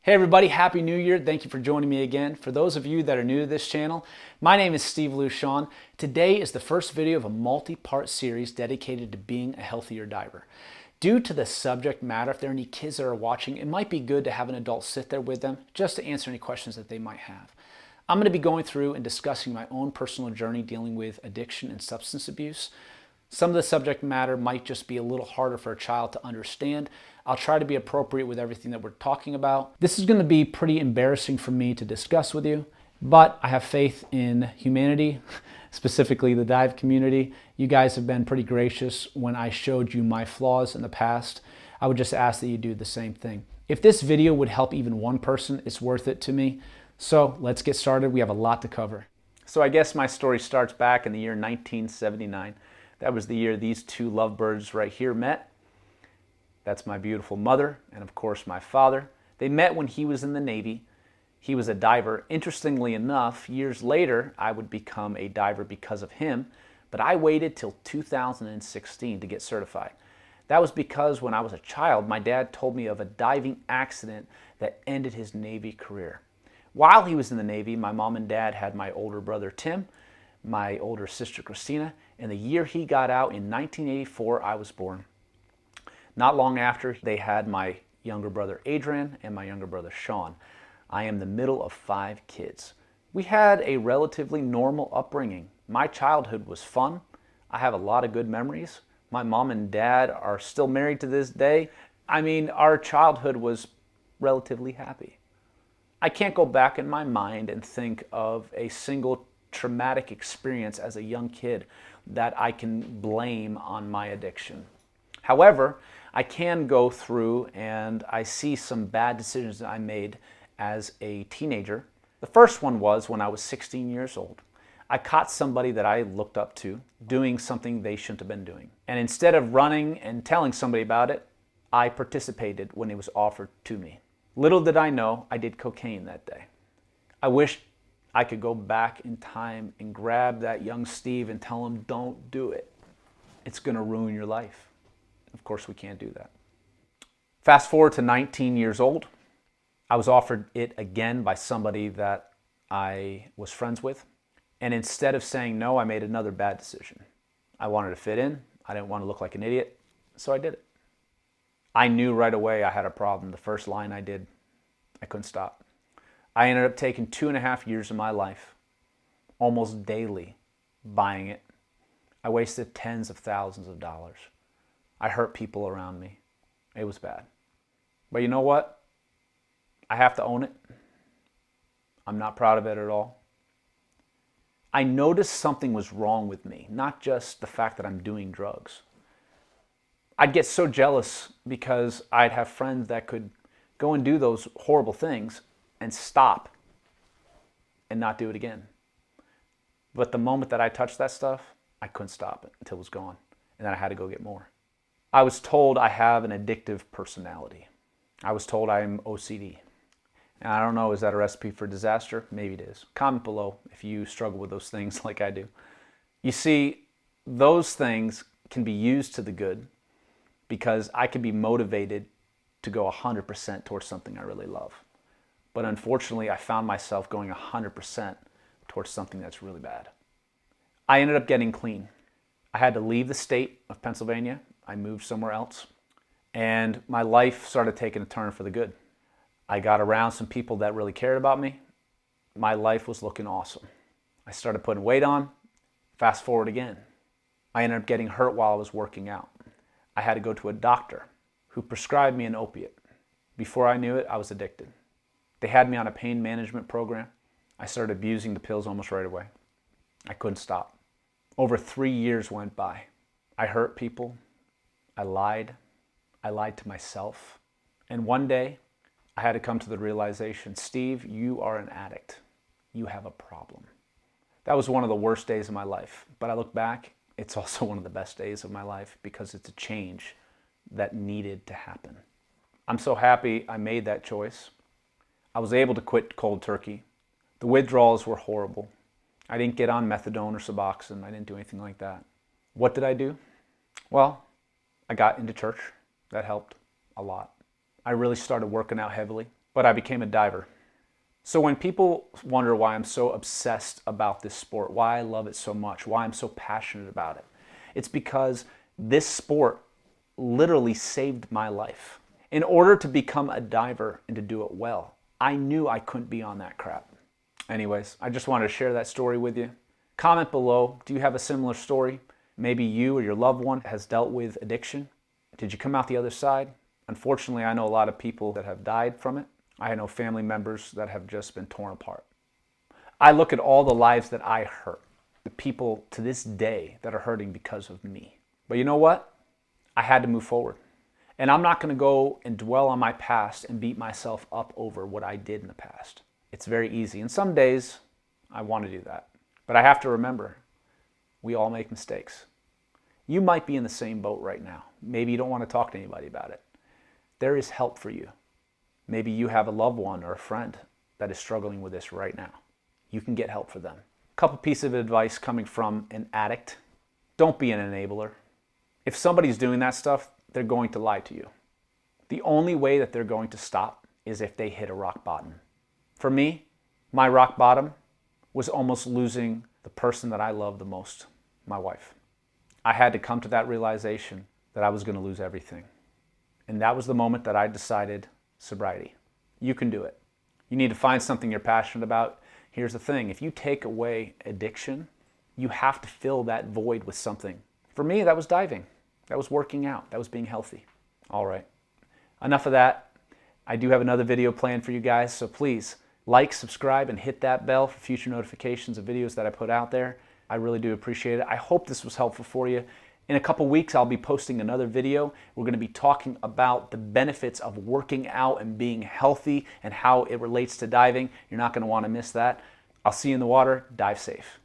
Hey everybody, Happy New Year. Thank you for joining me again. For those of you that are new to this channel, my name is Steve Luchon. Today is the first video of a multi-part series dedicated to being a healthier diver. Due to the subject matter, if there are any kids that are watching, it might be good to have an adult sit there with them just to answer any questions that they might have. I'm going to be going through and discussing my own personal journey dealing with addiction and substance abuse. Some of the subject matter might just be a little harder for a child to understand. I'll try to be appropriate with everything that we're talking about. This is going to be pretty embarrassing for me to discuss with you, but I have faith in humanity, specifically the dive community. You guys have been pretty gracious when I showed you my flaws in the past. I would just ask that you do the same thing. If this video would help even one person, it's worth it to me. So let's get started. We have a lot to cover. So I guess my story starts back in the year 1979. That was the year these two lovebirds right here met. That's my beautiful mother and, of course, my father. They met when he was in the Navy. He was a diver. Interestingly enough, years later, I would become a diver because of him, but I waited till 2016 to get certified. That was because when I was a child, my dad told me of a diving accident that ended his Navy career. While he was in the Navy, my mom and dad had my older brother, Tim, my older sister, Christina, and the year he got out in 1984, I was born. Not long after, they had my younger brother Adrian and my younger brother Sean. I am the middle of 5 kids. We had a relatively normal upbringing. My childhood was fun. I have a lot of good memories. My mom and dad are still married to this day. I mean, our childhood was relatively happy. I can't go back in my mind and think of a single traumatic experience as a young kid that I can blame on my addiction. However, I can go through and I see some bad decisions that I made as a teenager. The first one was when I was 16 years old. I caught somebody that I looked up to doing something they shouldn't have been doing. And instead of running and telling somebody about it, I participated when it was offered to me. Little did I know I did cocaine that day. I wish I could go back in time and grab that young Steve and tell him, don't do it. It's going to ruin your life. Of course, we can't do that. Fast forward to 19 years old. I was offered it again by somebody that I was friends with. And instead of saying no, I made another bad decision. I wanted to fit in. I didn't want to look like an idiot. So I did it. I knew right away I had a problem. The first line I did, I couldn't stop. I ended up taking 2.5 years of my life, almost daily, buying it. I wasted tens of thousands of dollars. I hurt people around me. It was bad. But you know what? I have to own it. I'm not proud of it at all. I noticed something was wrong with me, not just the fact that I'm doing drugs. I'd get so jealous because I'd have friends that could go and do those horrible things and stop and not do it again. But the moment that I touched that stuff, I couldn't stop it until it was gone. And then I had to go get more. I was told I have an addictive personality. I was told I'm OCD. And I don't know, is that a recipe for disaster? Maybe it is. Comment below if you struggle with those things like I do. You see, those things can be used to the good because I can be motivated to go 100% towards something I really love. But unfortunately, I found myself going 100% towards something that's really bad. I ended up getting clean. I had to leave the state of Pennsylvania. I moved somewhere else. And my life started taking a turn for the good. I got around some people that really cared about me. My life was looking awesome. I started putting weight on. Fast forward again. I ended up getting hurt while I was working out. I had to go to a doctor who prescribed me an opiate. Before I knew it, I was addicted. They had me on a pain management program. I started abusing the pills almost right away. I couldn't stop. Over 3 years went by. I hurt people. I lied. I lied to myself. And one day, I had to come to the realization, Steve, you are an addict. You have a problem. That was one of the worst days of my life. But I look back, it's also one of the best days of my life because it's a change that needed to happen. I'm so happy I made that choice. I was able to quit cold turkey. The withdrawals were horrible. I didn't get on methadone or Suboxone. I didn't do anything like that. What did I do? Well, I got into church. That helped a lot. I really started working out heavily. but I became a diver. So when people wonder why I'm so obsessed about this sport, why I love it so much, why I'm so passionate about it, it's because this sport literally saved my life. In order to become a diver and to do it well, I knew I couldn't be on that crap. Anyways, I just wanted to share that story with you. Comment below, do you have a similar story? Maybe you or your loved one has dealt with addiction. Did you come out the other side? Unfortunately, I know a lot of people that have died from it. I know family members that have just been torn apart. I look at all the lives that I hurt, the people to this day that are hurting because of me. But you know what? I had to move forward. And I'm not going to go and dwell on my past and beat myself up over what I did in the past. It's very easy. And some days I want to do that. But I have to remember, we all make mistakes. You might be in the same boat right now. Maybe you don't want to talk to anybody about it. There is help for you. Maybe you have a loved one or a friend that is struggling with this right now. You can get help for them. A couple pieces of advice coming from an addict. Don't be an enabler. If somebody's doing that stuff, they're going to lie to you. The only way that they're going to stop is if they hit a rock bottom. For me, my rock bottom was almost losing the person that I love the most, my wife. I had to come to that realization that I was going to lose everything. And that was the moment that I decided sobriety. You can do it. You need to find something you're passionate about. Here's the thing, if you take away addiction, you have to fill that void with something. For me, that was diving. That was working out. That was being healthy. All right. Enough of that. I do have another video planned for you guys, so please like, subscribe, and hit that bell for future notifications of videos that I put out there. I really do appreciate it. I hope this was helpful for you. In a couple weeks, I'll be posting another video. We're going to be talking about the benefits of working out and being healthy and how it relates to diving. You're not going to want to miss that. I'll see you in the water. Dive safe.